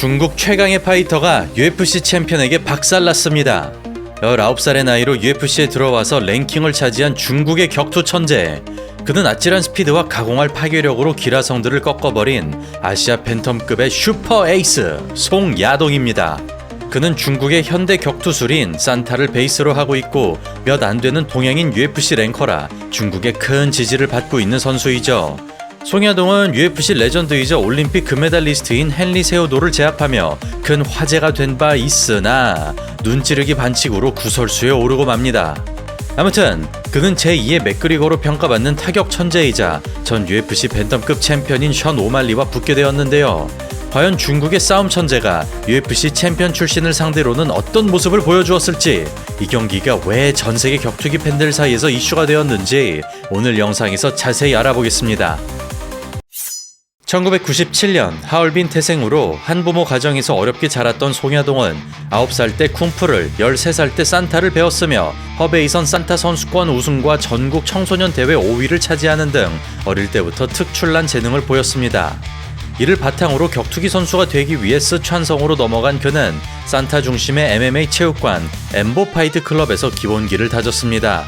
중국 최강의 파이터가 UFC 챔피언에게 박살났습니다. 19살의 나이로 UFC에 들어와서 랭킹을 차지한 중국의 격투 천재. 그는 아찔한 스피드와 가공할 파괴력으로 기라성들을 꺾어버린 아시아 팬텀급의 슈퍼 에이스 송야동입니다. 그는 중국의 현대 격투술인 산타를 베이스로 하고 있고 몇 안 되는 동양인 UFC 랭커라 중국의 큰 지지를 받고 있는 선수이죠. 송야동은 UFC 레전드이자 올림픽 금메달리스트인 헨리 세우도를 제압하며 큰 화제가 된 바 있으나 눈찌르기 반칙으로 구설수에 오르고 맙니다. 아무튼 그는 제2의 맥그리거로 평가받는 타격 천재이자 전 UFC 벤텀급 챔피언인 션 오말리와 붙게 되었는데요. 과연 중국의 싸움 천재가 UFC 챔피언 출신을 상대로는 어떤 모습을 보여주었을지, 이 경기가 왜 전세계 격투기 팬들 사이에서 이슈가 되었는지 오늘 영상에서 자세히 알아보겠습니다. 1997년 하얼빈 태생으로 한부모 가정에서 어렵게 자랐던 송야동은 9살 때 쿵푸를, 13살 때 산타를 배웠으며 허베이선 산타 선수권 우승과 전국 청소년 대회 5위를 차지하는 등 어릴 때부터 특출난 재능을 보였습니다. 이를 바탕으로 격투기 선수가 되기 위해 스촨성으로 넘어간 그는 산타 중심의 MMA 체육관 엠보 파이트 클럽에서 기본기를 다졌습니다.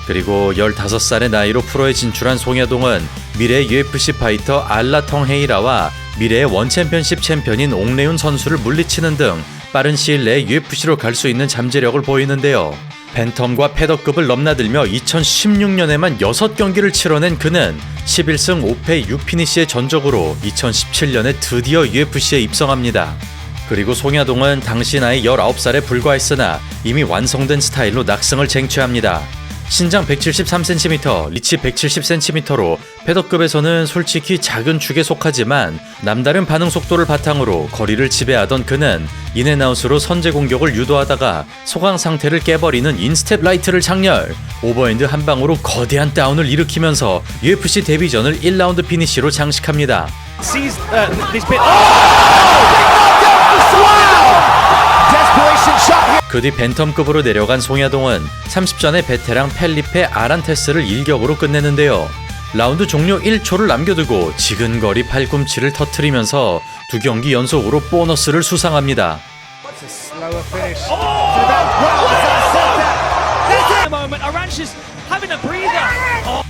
그리고 15살의 나이로 프로에 진출한 송야동은 미래의 UFC 파이터 알라 텅헤이라와 미래의 원챔피언십 챔피언인 옥레윤 선수를 물리치는 등 빠른 시일 내에 UFC로 갈 수 있는 잠재력을 보이는데요. 팬텀과 패더급을 넘나들며 2016년에만 6경기를 치러낸 그는 11승 5패 6피니시의 전적으로 2017년에 드디어 UFC에 입성합니다. 그리고 송야동은 당시 나이 19살에 불과했으나 이미 완성된 스타일로 낙승을 쟁취합니다. 신장 173cm, 리치 170cm로 패더급에서는 솔직히 작은 축에 속하지만 남다른 반응 속도를 바탕으로 거리를 지배하던 그는 인앤아웃으로 선제 공격을 유도하다가 소강 상태를 깨버리는 인스텝 라이트를 장렬, 오버핸드 한 방으로 거대한 다운을 일으키면서 UFC 데뷔전을 1라운드 피니시로 장식합니다. 그 뒤 벤텀급으로 내려간 송야동은 30전의 베테랑 펠리페 아란테스를 일격으로 끝내는데요. 라운드 종료 1초를 남겨두고 지근거리 팔꿈치를 터뜨리면서 2경기 연속으로 보너스를 수상합니다.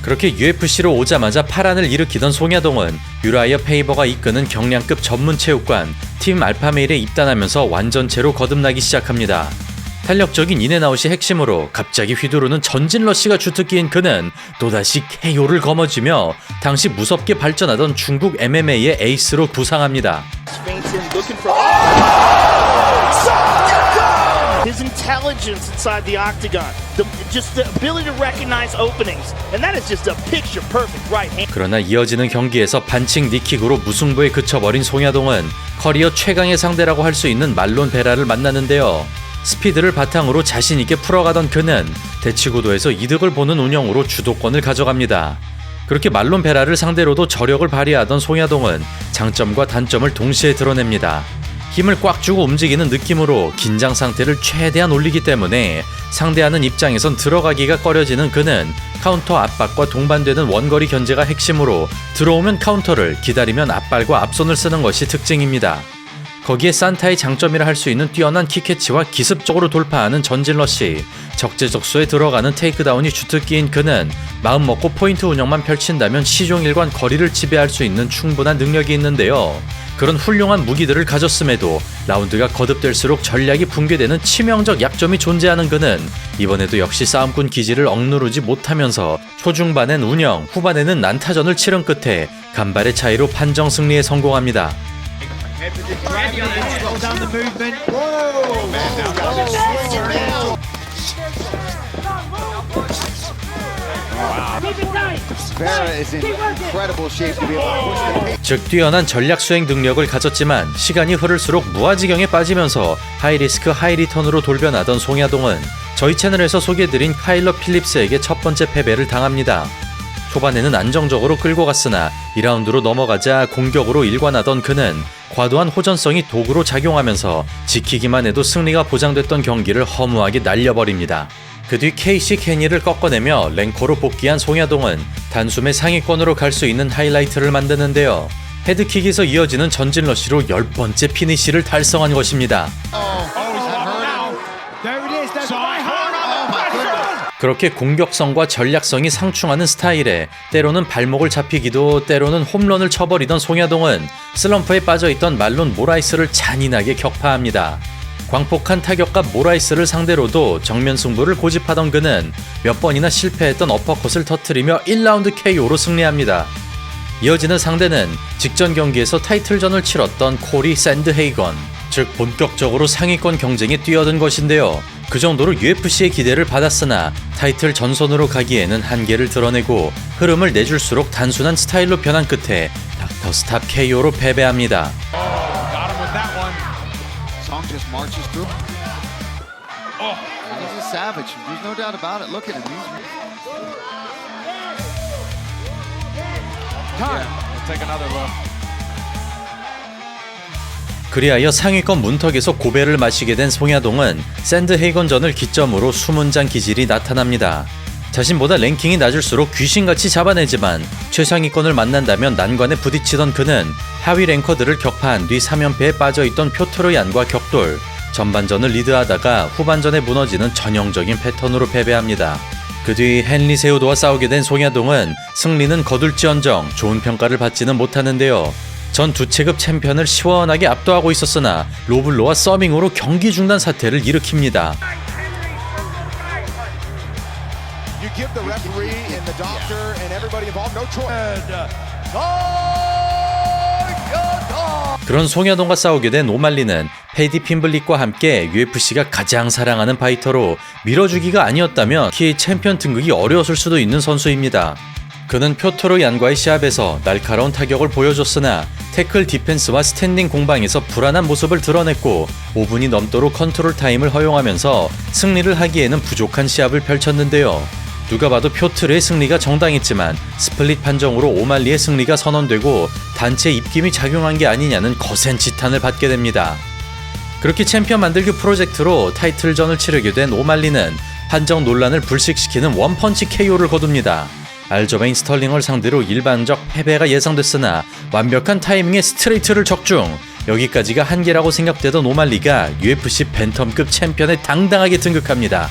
그렇게 UFC로 오자마자 파란을 일으키던 송야동은 유라이어 페이버가 이끄는 경량급 전문 체육관 팀 알파메일에 입단하면서 완전체로 거듭나기 시작합니다. 탄력적인 인앤아웃이 핵심으로 갑자기 휘두르는 전진 러시가 주특기인 그는 또다시 KO를 거머쥐며 당시 무섭게 발전하던 중국 MMA의 에이스로 부상합니다. His intelligence inside the octagon, just the ability to recognize openings, and that is just a picture perfect right hand. 그러나 이어지는 경기에서 반칙 니킥으로 무승부에 그쳐버린 송야동은 커리어 최강의 상대라고 할 수 있는 말론 베라를 만나는데요. 스피드를 바탕으로 자신있게 풀어가던 그는 대치구도에서 이득을 보는 운영으로 주도권을 가져갑니다. 그렇게 말론 베라를 상대로도 저력을 발휘하던 송야동은 장점과 단점을 동시에 드러냅니다. 힘을 꽉 주고 움직이는 느낌으로 긴장 상태를 최대한 올리기 때문에 상대하는 입장에선 들어가기가 꺼려지는 그는 카운터 압박과 동반되는 원거리 견제가 핵심으로 들어오면 카운터를, 기다리면 앞발과 앞손을 쓰는 것이 특징입니다. 거기에 산타의 장점이라 할 수 있는 뛰어난 킥캐치와 기습적으로 돌파하는 전진러시, 적재적소에 들어가는 테이크다운이 주특기인 그는 마음먹고 포인트 운영만 펼친다면 시종일관 거리를 지배할 수 있는 충분한 능력이 있는데요. 그런 훌륭한 무기들을 가졌음에도 라운드가 거듭될수록 전략이 붕괴되는 치명적 약점이 존재하는 그는 이번에도 역시 싸움꾼 기질을 억누르지 못하면서 초중반엔 운영, 후반에는 난타전을 치른 끝에 간발의 차이로 판정 승리에 성공합니다. 즉 뛰어난 전략 수행 능력을 가졌지만 시간이 흐를수록 무아지경에 빠지면서 하이리스크 하이리턴으로 돌변하던 송야동은 저희 채널에서 소개해드린 카일러 필립스에게 첫 번째 패배를 당합니다. 초반에는 안정적으로 끌고 갔으나 2라운드로 넘어가자 공격으로 일관하던 그는 과도한 호전성이 도구로 작용하면서 지키기만 해도 승리가 보장됐던 경기를 허무하게 날려버립니다. 그 뒤 케이시 케니를 꺾어내며 랭커로 복귀한 송야동은 단숨에 상위권으로 갈 수 있는 하이라이트를 만드는데요. 헤드킥에서 이어지는 전진러시로 10번째 피니시를 달성한 것입니다. 그렇게 공격성과 전략성이 상충하는 스타일에 때로는 발목을 잡히기도 때로는 홈런을 쳐버리던 송야동은 슬럼프에 빠져있던 말론 모라이스를 잔인하게 격파합니다. 광폭한 타격과 모라이스를 상대로도 정면 승부를 고집하던 그는 몇 번이나 실패했던 어퍼컷을 터뜨리며 1라운드 KO로 승리합니다. 이어지는 상대는 직전 경기에서 타이틀전을 치렀던 코리 샌드헤이건, 즉 본격적으로 상위권 경쟁에 뛰어든 것인데요. 그 정도로 UFC의 기대를 받았으나 타이틀 전선으로 가기에는 한계를 드러내고 흐름을 내줄수록 단순한 스타일로 변한 끝에 닥터 스탑 KO로 패배합니다. Song just marches through. He's a savage. There's no doubt about it. Look at him. Time. We'll take another look. 그리하여 상위권 문턱에서 고배를 마시게 된 송야동은 샌드헤이건전을 기점으로 수문장 기질이 나타납니다. 자신보다 랭킹이 낮을수록 귀신같이 잡아내지만 최상위권을 만난다면 난관에 부딪히던 그는 하위 랭커들을 격파한 뒤 3연패에 빠져있던 표트로얀과 격돌, 전반전을 리드하다가 후반전에 무너지는 전형적인 패턴으로 패배합니다. 그 뒤 헨리 세우도와 싸우게 된 송야동은 승리는 거둘지언정 좋은 평가를 받지는 못하는데요. 전 두 체급 챔피언을 시원하게 압도하고 있었으나 로블로와 서밍으로 경기 중단 사태를 일으킵니다. You give the referee and the doctor and everybody involved no choice. 그런 송야동과 싸우게 된 오말리는 패디 핀블릭과 함께 UFC가 가장 사랑하는 파이터로 밀어주기가 아니었다면 키 챔피언 등극이 어려웠을 수도 있는 선수입니다. 그는 표트로얀과의 시합에서 날카로운 타격을 보여줬으나 태클 디펜스와 스탠딩 공방에서 불안한 모습을 드러냈고 5분이 넘도록 컨트롤 타임을 허용하면서 승리를 하기에는 부족한 시합을 펼쳤는데요. 누가 봐도 표트르의 승리가 정당했지만 스플릿 판정으로 오말리의 승리가 선언되고 단체 입김이 작용한 게 아니냐는 거센 지탄을 받게 됩니다. 그렇게 챔피언 만들기 프로젝트로 타이틀전을 치르게 된 오말리는 판정 논란을 불식시키는 원펀치 KO를 거둡니다. 알저베인 스털링을 상대로 일반적 패배가 예상됐으나 완벽한 타이밍에 스트레이트를 적중. 여기까지가 한계라고 생각되던 오말리가 UFC 벤텀급 챔피언에 당당하게 등극합니다.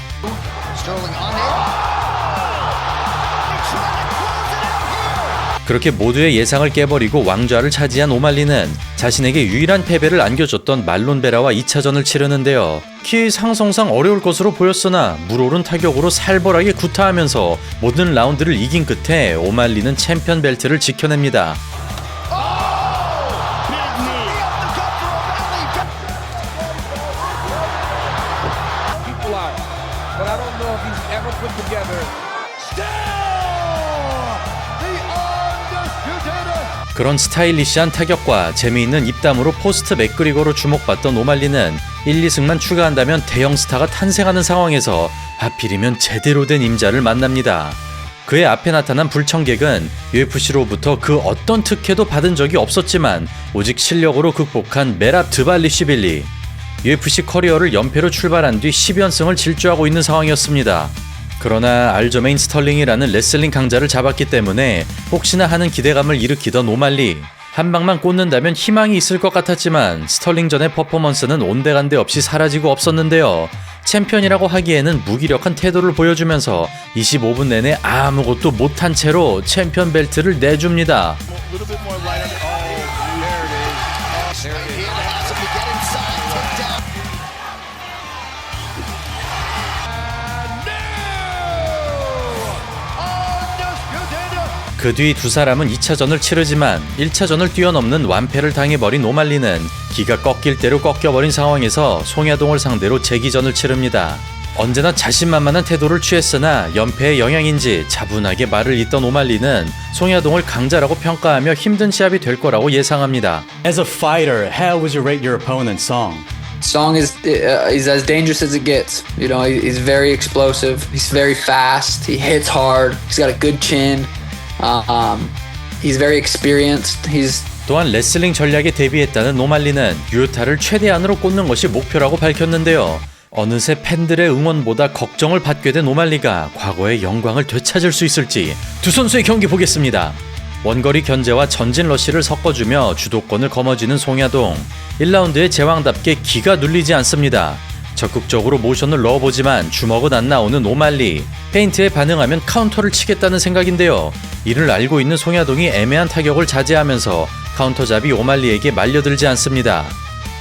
그렇게 모두의 예상을 깨버리고 왕좌를 차지한 오말리는 자신에게 유일한 패배를 안겨줬던 말론 베라와 2차전을 치르는데요. 키 상성상 어려울 것으로 보였으나 물오른 타격으로 살벌하게 구타하면서 모든 라운드를 이긴 끝에 오말리는 챔피언 벨트를 지켜냅니다. 그런 스타일리시한 타격과 재미있는 입담으로 포스트 맥그리거로 주목받던 오말리는 1, 2승만 추가한다면 대형 스타가 탄생하는 상황에서 하필이면 제대로 된 임자를 만납니다. 그의 앞에 나타난 불청객은 UFC로부터 그 어떤 특혜도 받은 적이 없었지만 오직 실력으로 극복한 메랍 드발리시빌리. UFC 커리어를 연패로 출발한 뒤 10연승을 질주하고 있는 상황이었습니다. 그러나 알저메인 스털링이라는 레슬링 강자를 잡았기 때문에 혹시나 하는 기대감을 일으키던 오말리. 한 방만 꽂는다면 희망이 있을 것 같았지만 스털링전의 퍼포먼스는 온데간데 없이 사라지고 없었는데요. 챔피언이라고 하기에는 무기력한 태도를 보여주면서 25분 내내 아무것도 못한 채로 챔피언 벨트를 내줍니다. 그 뒤 두 사람은 2차전을 치르지만 1차전을 뛰어넘는 완패를 당해버린 오말리는 기가 꺾일 대로 꺾여버린 상황에서 송야동을 상대로 재기전을 치릅니다. 언제나 자신만만한 태도를 취했으나 연패의 영향인지 차분하게 말을 잇던 오말리는 송야동을 강자라고 평가하며 힘든 시합이 될 거라고 예상합니다. As a fighter, how would you rate your opponent's Song? Song is as dangerous as it gets. You know, he's very explosive. He's very fast. He hits hard. He's got a good chin. He's very experienced. 또한 레슬링 전략에 대비했다는 오말리는 유효타를 최대한으로 꽂는 것이 목표라고 밝혔는데요. 어느새 팬들의 응원보다 걱정을 받게 된 오말리가 과거의 영광을 되찾을 수 있을지 두 선수의 경기 보겠습니다. 원거리 견제와 전진 러시를 섞어주며 주도권을 거머쥐는 송야동. 1라운드의 제왕답게 기가 눌리지 않습니다. 적극적으로 모션을 넣어보지만 주먹은 안 나오는 오말리. 페인트에 반응하면 카운터를 치겠다는 생각인데요. 이를 알고 있는 송야동이 애매한 타격을 자제하면서 카운터잡이 오말리에게 말려들지 않습니다.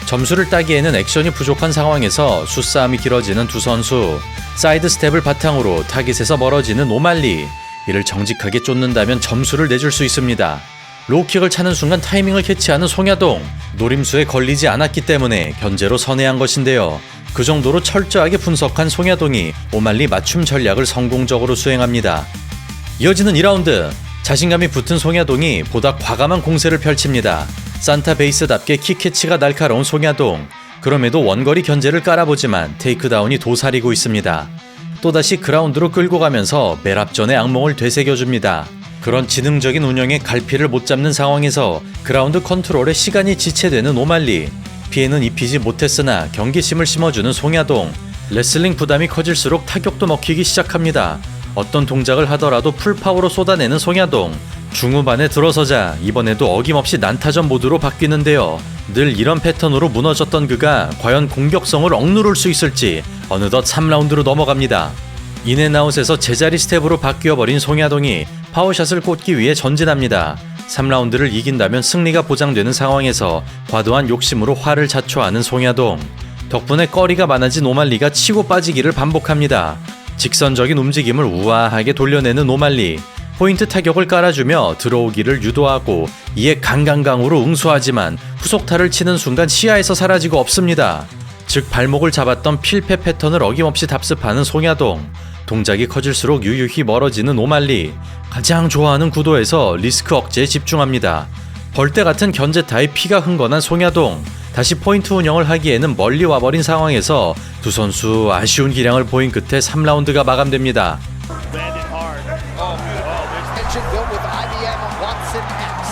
점수를 따기에는 액션이 부족한 상황에서 수싸움이 길어지는 두 선수. 사이드 스텝을 바탕으로 타깃에서 멀어지는 오말리. 이를 정직하게 쫓는다면 점수를 내줄 수 있습니다. 로우킥을 차는 순간 타이밍을 캐치하는 송야동. 노림수에 걸리지 않았기 때문에 견제로 선회한 것인데요. 그 정도로 철저하게 분석한 송야동이 오말리 맞춤 전략을 성공적으로 수행합니다. 이어지는 2라운드. 자신감이 붙은 송야동이 보다 과감한 공세를 펼칩니다. 산타 베이스답게 킥캐치가 날카로운 송야동. 그럼에도 원거리 견제를 깔아보지만 테이크다운이 도사리고 있습니다. 또다시 그라운드로 끌고 가면서 매랍전의 악몽을 되새겨줍니다. 그런 지능적인 운영에 갈피를 못 잡는 상황에서 그라운드 컨트롤에 시간이 지체되는 오말리. 피해는 입히지 못했으나 경계심을 심어주는 송야동. 레슬링 부담이 커질수록 타격도 먹히기 시작합니다. 어떤 동작을 하더라도 풀파워로 쏟아내는 송야동. 중후반에 들어서자 이번에도 어김없이 난타전 모드로 바뀌는데요. 늘 이런 패턴으로 무너졌던 그가 과연 공격성을 억누를 수 있을지 어느덧 3라운드로 넘어갑니다. 인앤아웃에서 제자리 스텝으로 바뀌어버린 송야동이 파워샷을 꽂기 위해 전진합니다. 3라운드를 이긴다면 승리가 보장되는 상황에서 과도한 욕심으로 화를 자초하는 송야동. 덕분에 거리가 많아진 오말리가 치고 빠지기를 반복합니다. 직선적인 움직임을 우아하게 돌려내는 오말리. 포인트 타격을 깔아주며 들어오기를 유도하고 이에 강강강으로 응수하지만 후속타를 치는 순간 시야에서 사라지고 없습니다. 즉 발목을 잡았던 필패 패턴을 어김없이 답습하는 송야동. 동작이 커질수록 유유히 멀어지는 오말리. 가장 좋아하는 구도에서 리스크 억제에 집중합니다. 벌떼 같은 견제타에 피가 흥건한 송야동. 다시 포인트 운영을 하기에는 멀리 와버린 상황에서 두 선수 아쉬운 기량을 보인 끝에 3라운드가 마감됩니다. Bandit hard. Tension built with IBM Watson X.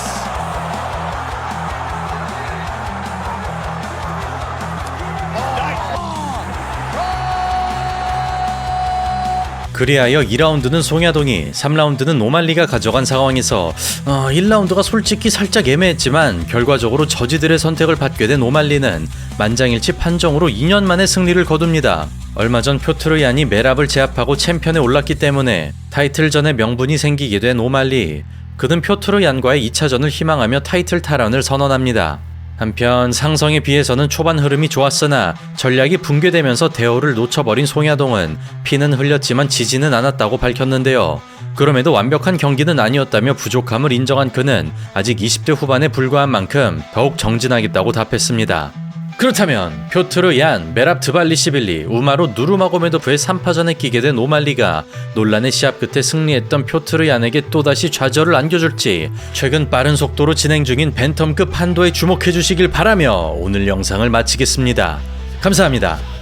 그리하여 2라운드는 송야동이, 3라운드는 오말리가 가져간 상황에서 1라운드가 솔직히 살짝 애매했지만 결과적으로 저지들의 선택을 받게 된 오말리는 만장일치 판정으로 2년 만에 승리를 거둡니다. 얼마 전 표트르 얀이 매랍을 제압하고 챔피언에 올랐기 때문에 타이틀전에 명분이 생기게 된 오말리. 그는 표트르 얀과의 2차전을 희망하며 타이틀 탈환을 선언합니다. 한편 상성에 비해서는 초반 흐름이 좋았으나 전략이 붕괴되면서 대호를 놓쳐버린 송야동은 피는 흘렸지만 지지는 않았다고 밝혔는데요. 그럼에도 완벽한 경기는 아니었다며 부족함을 인정한 그는 아직 20대 후반에 불과한 만큼 더욱 정진하겠다고 답했습니다. 그렇다면 표트르 얀, 메랍 드발리시빌리, 우마로 누르마고메도프의 3파전에 끼게 된 오말리가 논란의 시합 끝에 승리했던 표트르 얀에게 또다시 좌절을 안겨줄지 최근 빠른 속도로 진행 중인 벤텀급 판도에 주목해주시길 바라며 오늘 영상을 마치겠습니다. 감사합니다.